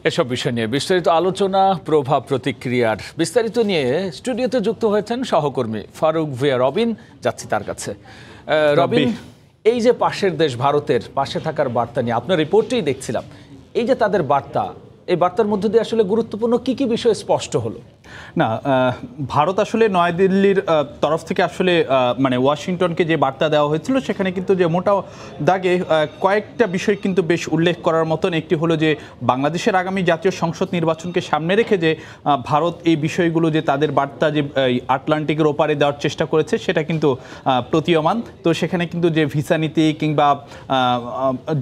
এসব বিষয় নিয়ে বিস্তারিত আলোচনা, প্রভাব প্রতিক্রিয়ার বিস্তারিত নিয়ে স্টুডিওতে যুক্ত হয়েছেন সহকর্মী ফারুক ভিয়া রবিন। যাচ্ছি তার কাছে। রবিন, এই যে পাশের দেশ ভারতের পাশে থাকার বার্তা নিয়ে আপনার রিপোর্টেই দেখছিলাম, এই যে তাদের বার্তা, এই বার্তার মধ্যে দিয়ে আসলে গুরুত্বপূর্ণ কি কি বিষয় স্পষ্ট হলো? না, ভারত আসলে নয়াদিল্লির তরফ থেকে আসলে মানে ওয়াশিংটনকে যে বার্তা দেওয়া হয়েছিল সেখানে কিন্তু যে মোটা দাগে কয়েকটা বিষয় কিন্তু বেশ উল্লেখ করার মতন। একটি হলো যে বাংলাদেশের আগামী জাতীয় সংসদ নির্বাচনকে সামনে রেখে যে ভারত এই বিষয়গুলো যে তাদের বার্তা যে আটলান্টিকের ওপারে দেওয়ার চেষ্টা করেছে সেটা কিন্তু প্রতীয়মান। তো সেখানে কিন্তু যে ভিসা নীতি কিংবা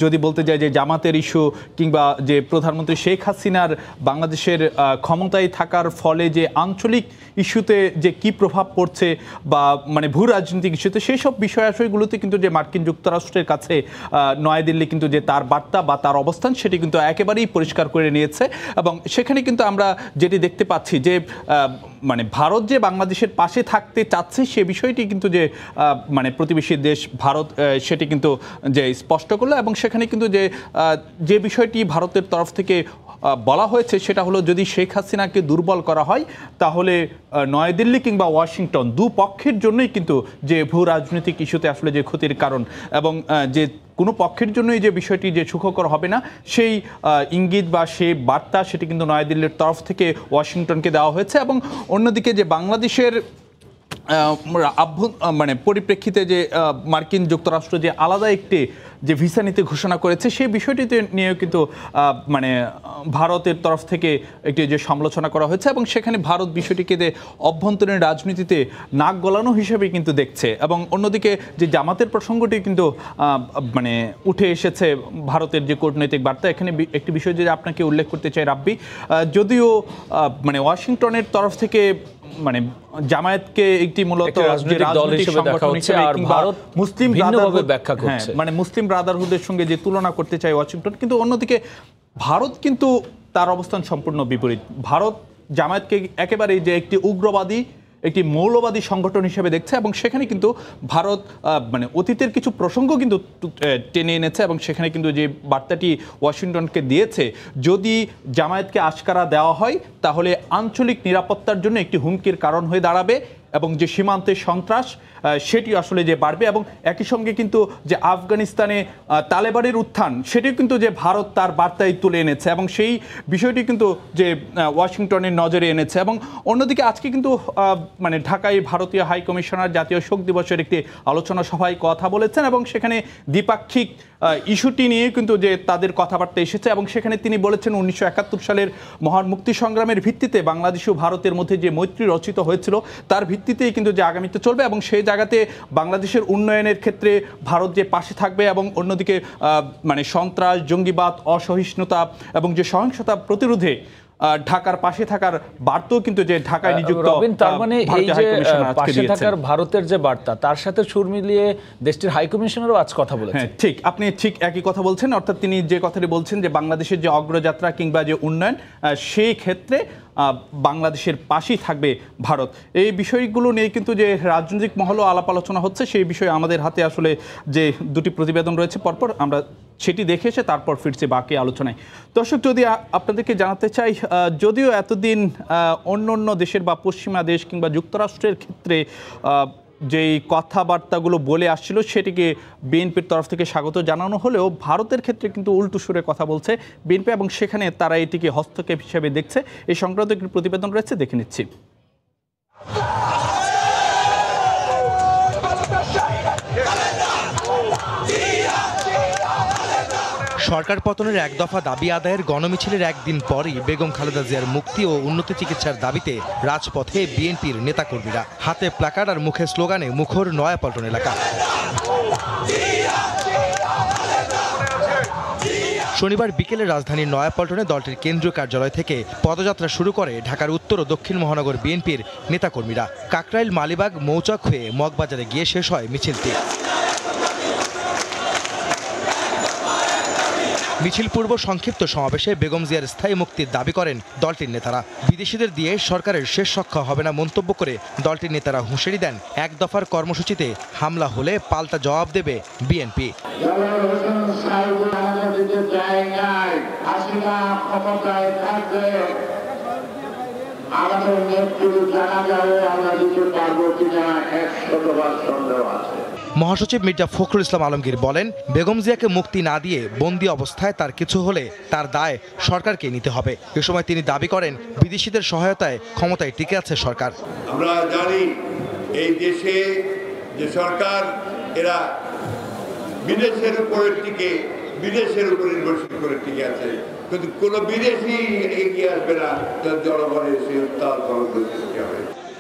যদি বলতে যায় যে জামাতের ইস্যু কিংবা যে প্রধানমন্ত্রী শেখ হাসিনার বাংলাদেশের ক্ষমতায় থাকার ফলে যে আঞ্চলিক ইস্যুতে যে কি প্রভাব পড়ছে বা মানে ভূ রাজনৈতিক ইস্যুতে সেই সব বিষয়াশয়গুলোতে কিন্তু যে মার্কিন যুক্তরাষ্ট্রের কাছে নয়াদিল্লি কিন্তু যে তার বার্তা বা তার অবস্থান সেটি কিন্তু একেবারেই পরিষ্কার করে নিয়েছে। এবং সেখানে কিন্তু আমরা যেটি দেখতে পাচ্ছি যে মানে ভারত যে বাংলাদেশের পাশে থাকতে চাচ্ছে সে বিষয়টি কিন্তু যে মানে প্রতিবেশী দেশ ভারত সেটি কিন্তু যে স্পষ্ট করলো। এবং সেখানে কিন্তু যে বিষয়টি ভারতের তরফ থেকে বলা হয়েছে সেটা হলো যদি শেখ হাসিনাকে দুর্বল করা হয় তাহলে নয়াদিল্লি কিংবা ওয়াশিংটন দুপক্ষের জন্যই কিন্তু যে ভূ রাজনৈতিক ইস্যুতে আসলে যে ক্ষতির কারণ এবং যে কোনো পক্ষের জন্যই যে বিষয়টি যে সুখকর হবে না সেই ইঙ্গিত বা সেই বার্তা সেটি কিন্তু নয়াদিল্লির তরফ থেকে ওয়াশিংটনকে দেওয়া হয়েছে। এবং অন্যদিকে যে বাংলাদেশের মানে পরিপ্রেক্ষিতে যে মার্কিন যুক্তরাষ্ট্র যে আলাদা একটি যে ভিসা নীতি ঘোষণা করেছে সেই বিষয়টিতে নিয়েও কিন্তু মানে ভারতের তরফ থেকে একটি যে সমালোচনা করা হয়েছে এবং সেখানে ভারত বিষয়টিকে যে অভ্যন্তরীণ রাজনীতিতে নাক গলানো হিসেবে কিন্তু দেখছে। এবং অন্যদিকে যে জামাতের প্রসঙ্গটি কিন্তু মানে উঠে এসেছে ভারতের যে কূটনৈতিক বার্তা। এখানে একটি বিষয় যে আপনাকে উল্লেখ করতে চাই রাব্বি, যদিও মানে ওয়াশিংটনের তরফ থেকে মানে জামায়াতকে একটি মূলত রাজনৈতিক সংগঠন হিসেবে কিংবা মুসলিম মানে মুসলিম ব্রাদারহুডের সঙ্গে যে তুলনা করতে চায় ওয়াশিংটন, কিন্তু অন্যদিকে ভারত কিন্তু তার অবস্থান সম্পূর্ণ বিপরীত। ভারত জামায়াতকে একেবারে যে একটি উগ্রবাদী একটি মৌলবাদী সংগঠন হিসেবে দেখছে এবং সেখানে কিন্তু ভারত মানে অতীতের কিছু প্রসঙ্গ কিন্তু টেনে এনেছে এবং সেখানে কিন্তু যে বার্তাটি ওয়াশিংটনকে দিয়েছে, যদি জামায়াতকে আশকারা দেওয়া হয় তাহলে আঞ্চলিক নিরাপত্তার জন্য একটি হুমকির কারণ হয়ে দাঁড়াবে এবং যে সীমান্তে সন্ত্রাস সেটি আসলে যে বাড়বে। এবং একই সঙ্গে কিন্তু যে আফগানিস্তানে তালেবানের উত্থান সেটিও কিন্তু যে ভারত তার বার্তায় তুলে এনেছে এবং সেই বিষয়টি কিন্তু যে ওয়াশিংটনের নজরে এনেছে। এবং অন্যদিকে আজকে কিন্তু মানে ঢাকায় ভারতীয় হাই কমিশনার জাতীয় শোক দিবসের একটি আলোচনা সভায় কথা বলেছেন এবং সেখানে দ্বিপাক্ষিক ইস্যুটি নিয়ে কিন্তু যে তাদের কথাবার্তা এসেছে এবং সেখানে তিনি বলেছেন 1971 সালের মহান মুক্তি সংগ্রামের ভিত্তিতে বাংলাদেশ ও ভারতের মধ্যে যে মৈত্রী রচিত হয়েছিল তার ভিত্তিতেই কিন্তু যে আগামীতে চলবে এবং সেই জায়গাতে বাংলাদেশের উন্নয়নের ক্ষেত্রে ভারত যে পাশে থাকবে এবং অন্যদিকে মানে সন্ত্রাস, জঙ্গিবাদ, অসহিষ্ণুতা এবং যে সহিংসতা প্রতিরোধে ঢাকার পাশে থাকার বার্তাও কিন্তু যে ঢাকায় নিযুক্ত তার মানে এই যে পাশে থাকার ভারতের যে বার্তা তার সাথে সুর মিলিয়ে দেশটির হাই কমিশনারও আজ কথা বলেছেন। হ্যাঁ ঠিক, আপনি ঠিক একই কথা বলছেন। অর্থাৎ তিনি যে কথাটি বলছেন যে বাংলাদেশের যে অগ্রযাত্রা কিংবা যে উন্নয়ন সেই ক্ষেত্রে বাংলাদেশের পাশেই থাকবে ভারত। এই বিষয়গুলো নিয়ে কিন্তু যে রাজনৈতিক মহলও আলাপ আলোচনা হচ্ছে সেই বিষয়ে আমাদের হাতে আসলে যে দুটি প্রতিবেদন রয়েছে পরপর আমরা সেটি দেখে এসে তারপর ফিরছে বাকি আলোচনায়। দর্শক, যদি আপনাদেরকে জানাতে চাই, যদিও এতদিন অন্য দেশের বা পশ্চিমা দেশ কিংবা যুক্তরাষ্ট্রের ক্ষেত্রে যেই কথাবার্তাগুলো বলে আসছিল সেটিকে বিএনপির তরফ থেকে স্বাগত জানানো হলেও ভারতের ক্ষেত্রে কিন্তু উল্টো সুরে কথা বলছে বিএনপি এবং সেখানে তারা এটিকে হস্তক্ষেপ হিসেবে দেখছে। এই সংক্রান্ত একটি প্রতিবেদন রয়েছে, দেখে নিচ্ছি। সরকার পতনের এক দফা দাবি আদায়ের গণমিছিলের একদিন পরই বেগম খালেদা জিয়ার মুক্তি ও উন্নত চিকিৎসার দাবিতে রাজপথে বিএনপির নেতাকর্মীরা। হাতে প্ল্যাকার্ড আর মুখে স্লোগানে মুখর নয়াপল্টন এলাকা। শনিবার বিকেলে রাজধানীর নয়াপল্টনে দলটির কেন্দ্রীয় কার্যালয় থেকে পদযাত্রা শুরু করে ঢাকার উত্তর ও দক্ষিণ মহানগর বিএনপির নেতাকর্মীরা। কাকরাইল, মালিবাগ, মৌচাক হয়ে মগবাজারে গিয়ে শেষ হয় মিছিলটি। মিছিল পূর্ব সংক্ষিপ্ত সমাবেশে বেগম জিয়ার স্থায়ী মুক্তির দাবি করেন দলটির নেতারা। বিদেশিদের দিয়ে সরকারের শেষ রক্ষা হবে না মন্তব্য করে দলটির নেতারা হুঁশিয়ারি দেন, এক দফার কর্মসূচিতে হামলা হলে পাল্টা জবাব দেবে বিএনপি। হাসিনা ক্ষমতায় থাকলে আমাদের নেত্রী জানা যাবে আমরা দিতে পারবো কিনা 100% সন্দেহ আছে। মহাসচিব মির্জা ফখরুল ইসলাম আলমগীর বলেন, বেগম জিয়াকে মুক্তি না দিয়ে বন্দী অবস্থায় তার কিছু হলে তার দায় সরকারকে নিতে হবে। এ সময় তিনি দাবি করেন, বিদেশিদের সহায়তায় ক্ষমতায় টিকে আছে সরকার। আমরা জানি এই দেশে যে সরকার এরা বিদেশের উপরে নির্ভরশীল করে টিকে আছে, কিন্তু কোনো বিদেশি এগিয়ে আসবে না জনগণের সেই উত্তাল জনগণকে হবে।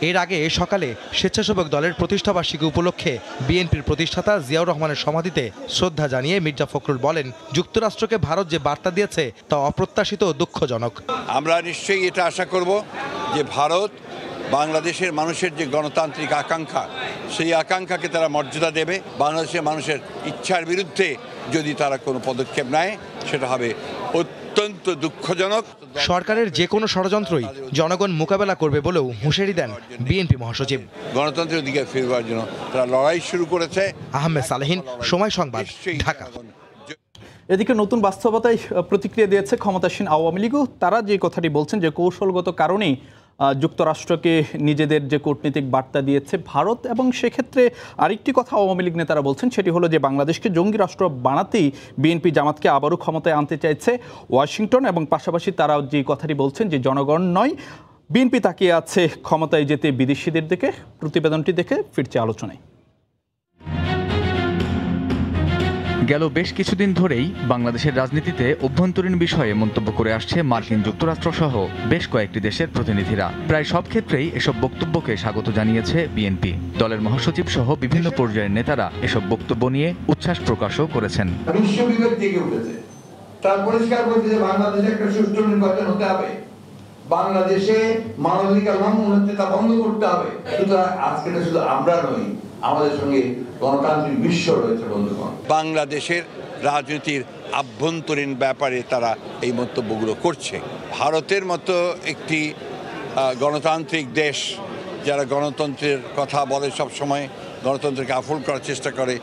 এর আগে সকালে স্বেচ্ছাসেবক দলের প্রতিষ্ঠাবার্ষিকী উপলক্ষে বিএনপির প্রতিষ্ঠাতা জিয়াউর রহমানের সমাধিতে শ্রদ্ধা জানিয়ে মির্জা ফখরুল বলেন, যুক্তরাষ্ট্রকে ভারত যে বার্তা দিয়েছে তা অপ্রত্যাশিত ও দুঃখজনক। আমরা নিশ্চয়ই এটা আশা করব যে ভারত বাংলাদেশের মানুষের যে গণতান্ত্রিক আকাঙ্ক্ষা, সেই আকাঙ্ক্ষাকে তারা মর্যাদা দেবে। বাংলাদেশের মানুষের ইচ্ছার বিরুদ্ধে যদি তারা কোনো পদক্ষেপ নেয় সেটা হবে অত্যন্ত দুঃখজনক। সরকারের যে কোনো ষড়যন্ত্রই জনগণ মোকাবেলা করবে বলেও হুঁশিয়ারি দেন বিএনপি মহাসচিব। গণতন্ত্রের দিকে ফিরবার জন্য তারা লড়াই শুরু করেছে। আহমেদ সালেহীন, সময় সংবাদ, ঢাকা। এদিকে নতুন বাস্তবতায় প্রতিক্রিয়া দিয়েছে ক্ষমতাসীন আওয়ামী লীগও। তারা যে কথাটি বলছেন যে কৌশলগত কারণেই যুক্তরাষ্ট্রকে নিজেদের যে কূটনীতিক বার্তা দিয়েছে ভারত, এবং সেক্ষেত্রে আরেকটি কথা আওয়ামী লীগ নেতারা বলছেন, সেটি হলো যে বাংলাদেশকে জঙ্গি রাষ্ট্র বানাতেই বিএনপি জামাতকে আবারও ক্ষমতায় আনতে চাইছে ওয়াশিংটন, এবং পাশাপাশি তারা যে কথাটি বলছেন যে জনগণ নয় বিএনপি তাকিয়ে আছে ক্ষমতায় যেতে বিদেশিদের দিকে। প্রতিবেদনটি দেখে ফিরছে আলোচনায়। গেল বেশ কিছুদিন ধরেই বাংলাদেশের রাজনীতিতে অভ্যন্তরীণ বিষয়ে মন্তব্য করে আসছে মার্কিন যুক্তরাষ্ট্র সহ বেশ কয়েকটি দেশের প্রতিনিধিরা। প্রায় সব ক্ষেত্রেই এসব বক্তব্যকে স্বাগত জানিয়েছে বিএনপি। দলের মহাসচিব সহ বিভিন্ন পর্যায়ের নেতারা এসব বক্তব্য নিয়ে উচ্ছ্বাস প্রকাশও করেছেন। বিশ্ববিদ্যালয় থেকে উঠেছে, তার পরিষ্কার বলছে যে বাংলাদেশে একটা সুষ্ঠু নির্বাচন হতে হবে, বাংলাদেশে মানবাধিকার লঙ্ঘন হচ্ছে তা বন্ধ করতে হবে। সুতরাং আজকে শুধু আমরা নই, আমাদের সঙ্গে গণতান্ত্রিক বিশ্ব রয়েছে বন্ধুগণ। বাংলাদেশের রাজনীতির আভ্যন্তরীণ ব্যাপারে তারা এই মন্তব্যগুলো করছে। ভারতের মতো একটি গণতান্ত্রিক দেশ, যারা গণতন্ত্রের কথা বলে সবসময়, গণতন্ত্রকে আফল করার চেষ্টা করে,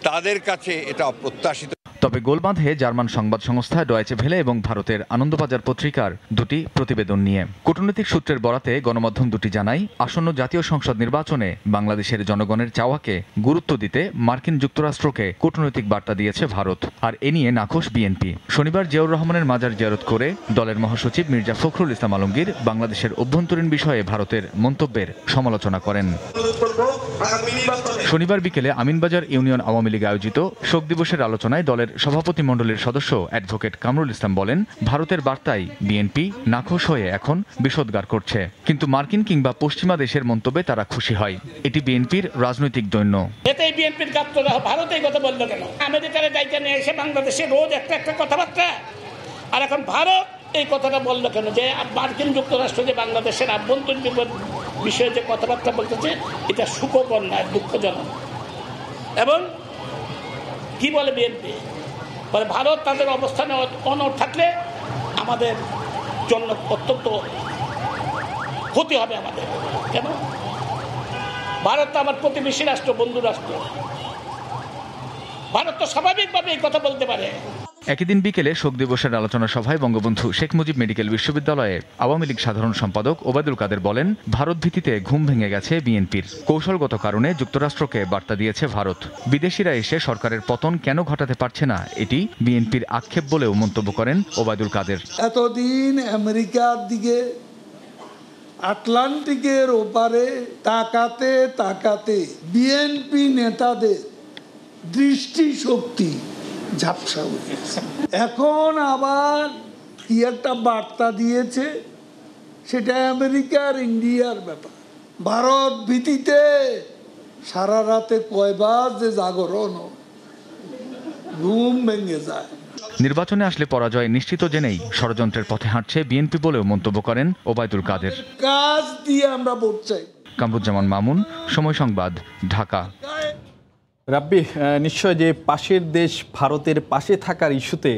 তাদের কাছে এটা অপ্রত্যাশিত। তবে গোল বাঁধে জার্মান সংবাদ সংস্থা ডয়েচে ভেলে এবং ভারতের আনন্দবাজার পত্রিকার দুটি প্রতিবেদন নিয়ে। কূটনৈতিক সূত্রের বরাতে গণমাধ্যম দুটি জানায়, আসন্ন জাতীয় সংসদ নির্বাচনে বাংলাদেশের জনগণের চাওয়াকে গুরুত্ব দিতে মার্কিন যুক্তরাষ্ট্রকে কূটনৈতিক বার্তা দিয়েছে ভারত, আর এ নিয়ে নাখোশ বিএনপি। শনিবার জিয়াউর রহমানের মাজার জিয়ারত করে দলের মহাসচিব মির্জা ফখরুল ইসলাম আলমগীর বাংলাদেশের অভ্যন্তরীণ বিষয়ে ভারতের মন্তব্যের সমালোচনা করেন। শনিবার বিকেলে আমিনবাজার ইউনিয়ন আওয়ামী লীগ আয়োজিত শোক দিবসের আলোচনায় দলের সভাপতি মণ্ডলীর সদস্য অ্যাডভোকেট কামরুল ইসলাম বলেন, ভারতের বার্তায় বিএনপি নাখোশ হয়ে এখন বিষোদ্গার করছে, কিন্তু মার্কিন কিংবা পশ্চিমা দেশের মন্তব্যে তারা খুশি হয়। এটি বিএনপির রাজনৈতিক দৈন্য। এতেই বিএনপির গাত্ররা ভারত এই কথা বললো কেন? আমেরিকার দায়িত্ব নিয়ে এসে বাংলাদেশে রোজ একটা কথাবার্তা, আর এখন ভারত এই কথাটা বললো কেন? যে মার্কিন যুক্তরাষ্ট্র যে বাংলাদেশের আভ্যন্তরীণ বিষয়ে যে কথাবার্তা বলতেছে, এটা সুখকর নয়, দুঃখজনক। এবং কি বলে বিএনপি? বলে ভারত তাদের অবস্থানে অনড় থাকলে আমাদের জন্য অত্যন্ত ক্ষতি হবে আমাদের। কেন? ভারত তো আমার প্রতিবেশী রাষ্ট্র, বন্ধু রাষ্ট্র। ভারত তো স্বাভাবিকভাবে এই কথা বলতে পারে। একই দিন বিকেলে শোক দিবসের আলোচনা সভায় বঙ্গবন্ধু শেখ মুজিব মেডিকেল বিশ্ববিদ্যালয়ে আওয়ামী লীগ সাধারণ সম্পাদক ওবায়দুল কাদের বলেন, ভারত ভীতিতে ঘুম ভেঙে গেছে বিএনপির। কৌশলগত কারণে যুক্তরাষ্ট্রকে বার্তা দিয়েছে ভারত। বিদেশিরা এসে সরকারের পতন কেন ঘটাতে পারছে না, এটি বিএনপির আক্ষেপ বলেও মন্তব্য করেন ওবায়দুল কাদের। এতদিন আমেরিকার দিকে আটলান্টিকের ওপারে তাকাতে তাকাতে বিএনপি নেতাদের দৃষ্টিশক্তি ঝাপসা হয়ে গেছে। এখন আবার কি একটা বার্তা দিয়েছে, সেটা আমেরিকার ইন্ডিয়ার ব্যাপার। ভারত ভীতিতে সারা রাতে কয়বার যে জাগরণ, ঘুম ভেঙে যায়। নির্বাচনে আসলে পরাজয় নিশ্চিত জেনেই ষড়যন্ত্রের পথে হাঁটছে বিএনপি বলেও মন্তব্য করেন ওবায়দুল কাদের। কাজ দিয়ে আমরা ভোট চাই। কামরুজ্জামান মামুন, সময় সংবাদ, ঢাকা। রাব্বি, নিশ্চয় যে পাশের দেশ ভারতের পাশে থাকার ইস্যুতে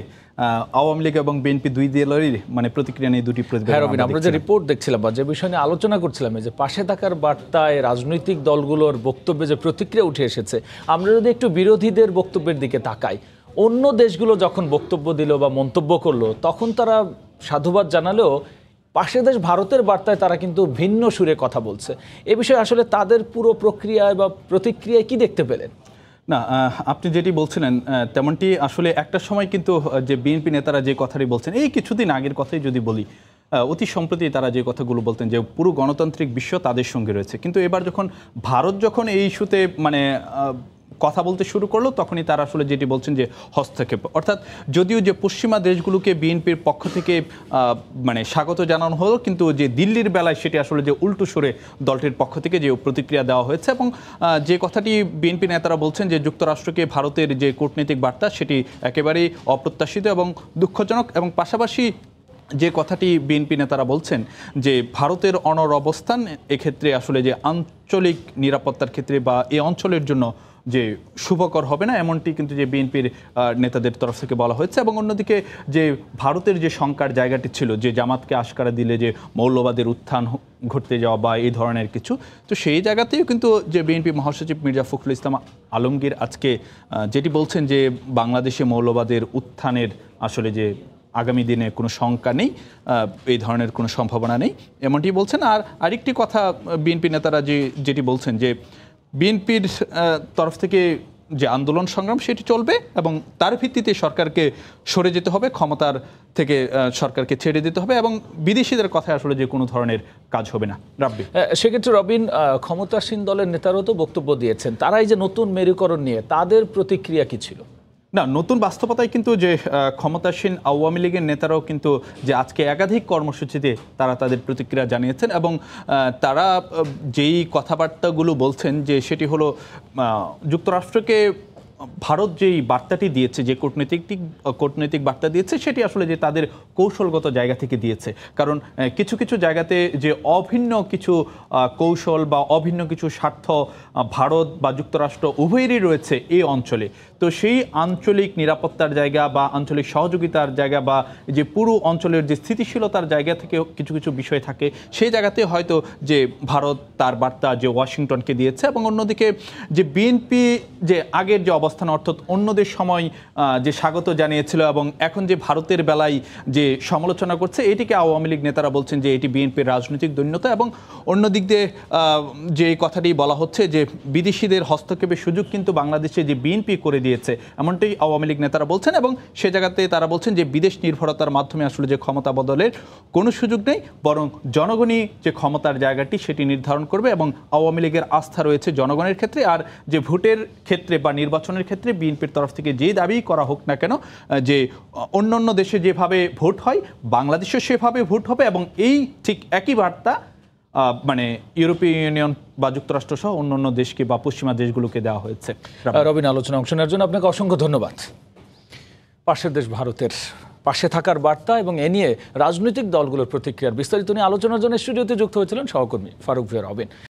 আওয়ামী লীগ এবং বিএনপি দুই দলেরই প্রতিক্রিয়া নিয়ে দুটি প্রতিবেদন আমরা যে রিপোর্ট দেখছিলাম বা যে বিষয় নিয়ে আলোচনা করছিলাম, যে পাশে থাকার বার্তায় রাজনৈতিক দলগুলোর বক্তব্যে যে প্রতিক্রিয়া উঠে এসেছে, আমরা যদি একটু বিরোধীদের বক্তব্যের দিকে তাকাই, অন্য দেশগুলো যখন বক্তব্য দিল বা মন্তব্য করলো তখন তারা সাধুবাদ জানালেও পাশের দেশ ভারতের বার্তায় তারা কিন্তু ভিন্ন সুরে কথা বলছে। এ বিষয়ে আসলে তাদের পুরো প্রক্রিয়ায় বা প্রতিক্রিয়ায় কি দেখতে পেলেন? না, আপনি যেটি বলছিলেন তেমনটি আসলে একটা সময় কিন্তু যে বিএনপি নেতারা যে কথাটি বলছেন, এই কিছুদিন আগের কথাই যদি বলি, অতি সম্প্রতি তারা যে কথাগুলো বলতেন যে পুরো গণতান্ত্রিক বিশ্ব তাদের সঙ্গে রয়েছে, কিন্তু এবার যখন ভারত যখন এই ইস্যুতে মানে কথা বলতে শুরু করলো তখনই তারা আসলে যেটি বলছেন যে হস্তক্ষেপ, অর্থাৎ যদিও যে পশ্চিমা দেশগুলোকে বিএনপির পক্ষ থেকে মানে স্বাগত জানানো হলো, কিন্তু যে দিল্লির বেলায় সেটি আসলে যে উল্টো সরে দলটির পক্ষ থেকে যে প্রতিক্রিয়া দেওয়া হয়েছে এবং যে কথাটি বিএনপি নেতারা বলছেন যে যুক্তরাষ্ট্রকে ভারতের যে কূটনৈতিক বার্তা সেটি একেবারেই অপ্রত্যাশিত এবং দুঃখজনক, এবং পাশাপাশি যে কথাটি বিএনপি নেতারা বলছেন যে ভারতের অনড় অবস্থান এক্ষেত্রে আসলে যে আঞ্চলিক নিরাপত্তার ক্ষেত্রে বা এই অঞ্চলের জন্য যে শুভকর হবে না, এমনটি কিন্তু যে বিএনপির নেতাদের তরফ থেকে বলা হয়েছে। এবং অন্যদিকে যে ভারতের যে শঙ্কার জায়গাটি ছিল যে জামাতকে আশকারা দিলে যে মৌলবাদের উত্থান ঘটতে যাওয়া বা এই ধরনের কিছু, তো সেই জায়গাতেও কিন্তু যে বিএনপি মহাসচিব মির্জা ফখরুল ইসলাম আলমগীর আজকে যেটি বলছেন যে বাংলাদেশে মৌলবাদের উত্থানের আসলে যে আগামী দিনে কোনো শঙ্কা নেই, এই ধরনের কোনো সম্ভাবনা নেই, এমনটি বলছেন। আর আরেকটি কথা বিএনপি নেতারা যেটি বলছেন যে বিএনপির তরফ থেকে যে আন্দোলন সংগ্রাম সেটি চলবে এবং তার ভিত্তিতে সরকারকে সরে যেতে হবে, ক্ষমতার থেকে সরকারকে ছেড়ে দিতে হবে এবং বিদেশিদের কথায় আসলে যে কোনো ধরনের কাজ হবে না। রাব্বি, সেক্ষেত্রে রবিন, ক্ষমতাসীন দলের নেতারাও তো বক্তব্য দিয়েছেন, তারা এই যে নতুন মেরুকরণ নিয়ে তাদের প্রতিক্রিয়া কি ছিল? না, নতুন বাস্তবতায় কিন্তু যে ক্ষমতাসীন আওয়ামী লীগের নেতারাও কিন্তু যে আজকে একাধিক কর্মসূচিতে তারা তাদের প্রতিক্রিয়া জানিয়েছেন এবং তারা যেই কথাবার্তাগুলো বলছেন যে সেটি হলো যুক্তরাষ্ট্রকে ভারত যেই বার্তাটি দিয়েছে, যে কূটনৈতিক বার্তা দিয়েছে সেটি আসলে যে তাদের কৌশলগত জায়গা থেকে দিয়েছে, কারণ কিছু কিছু জায়গাতে যে অভিন্ন কিছু কৌশল বা অভিন্ন কিছু স্বার্থ ভারত বা যুক্তরাষ্ট্র উভয়েরই রয়েছে এই অঞ্চলে, তো সেই আঞ্চলিক নিরাপত্তার জায়গা বা আঞ্চলিক সহযোগিতার জায়গা বা যে পুরো অঞ্চলের যে স্থিতিশীলতার জায়গা থেকে কিছু কিছু বিষয় থাকে, সেই জায়গাতে হয়তো যে ভারত তার বার্তা যে ওয়াশিংটনকে দিয়েছে। এবং অন্যদিকে যে বিএনপি যে আগের যে অবস্থান, অর্থাৎ অন্যদের সময় যে স্বাগত জানিয়েছিল এবং এখন যে ভারতের বেলায় যে সমালোচনা করছে, এটিকে আওয়ামী লীগ নেতারা বলছেন যে এটি বিএনপির রাজনৈতিক দৈন্যতা। এবং অন্যদিক দিয়ে যে কথাটি বলা হচ্ছে যে বিদেশিদের হস্তক্ষেপের সুযোগ কিন্তু বাংলাদেশে যে বিএনপি করে দিয়েছে, এমনটাই আওয়ামী লীগ নেতারা বলছেন। এবং সে জায়গাতে তারা বলছেন যে বিদেশ নির্ভরতার মাধ্যমে আসলে যে ক্ষমতা বদলের কোনো সুযোগ নেই, বরং জনগণই যে ক্ষমতার জায়গাটি সেটি নির্ধারণ করবে এবং আওয়ামী লীগের আস্থা রয়েছে জনগণের ক্ষেত্রে। আর যে ভোটের ক্ষেত্রে বা নির্বাচনের ক্ষেত্রে বিএনপির তরফ থেকে যেই দাবি করা হোক না কেন, যে অন্যান্য দেশে যেভাবে ভোট হয় বাংলাদেশে সেভাবে ভোট হবে এবং এই ঠিক একই বার্তা মানে ইউরোপীয় ইউনিয়ন বা যুক্তরাষ্ট্র সহ অন্যান্য দেশকে বা পশ্চিমা দেশগুলোকে দেওয়া হয়েছে। রবিন, আলোচনা অংশ নেওয়ার জন্য আপনাকে অসংখ্য ধন্যবাদ। পাশের দেশ ভারতের পাশে থাকার বার্তা এবং এ নিয়ে রাজনৈতিক দলগুলোর প্রতিক্রিয়ার বিস্তারিত নিয়ে আলোচনার জন্য স্টুডিওতে যুক্ত হয়েছিলেন সহকর্মী ফারুক ভিয়া রবিন।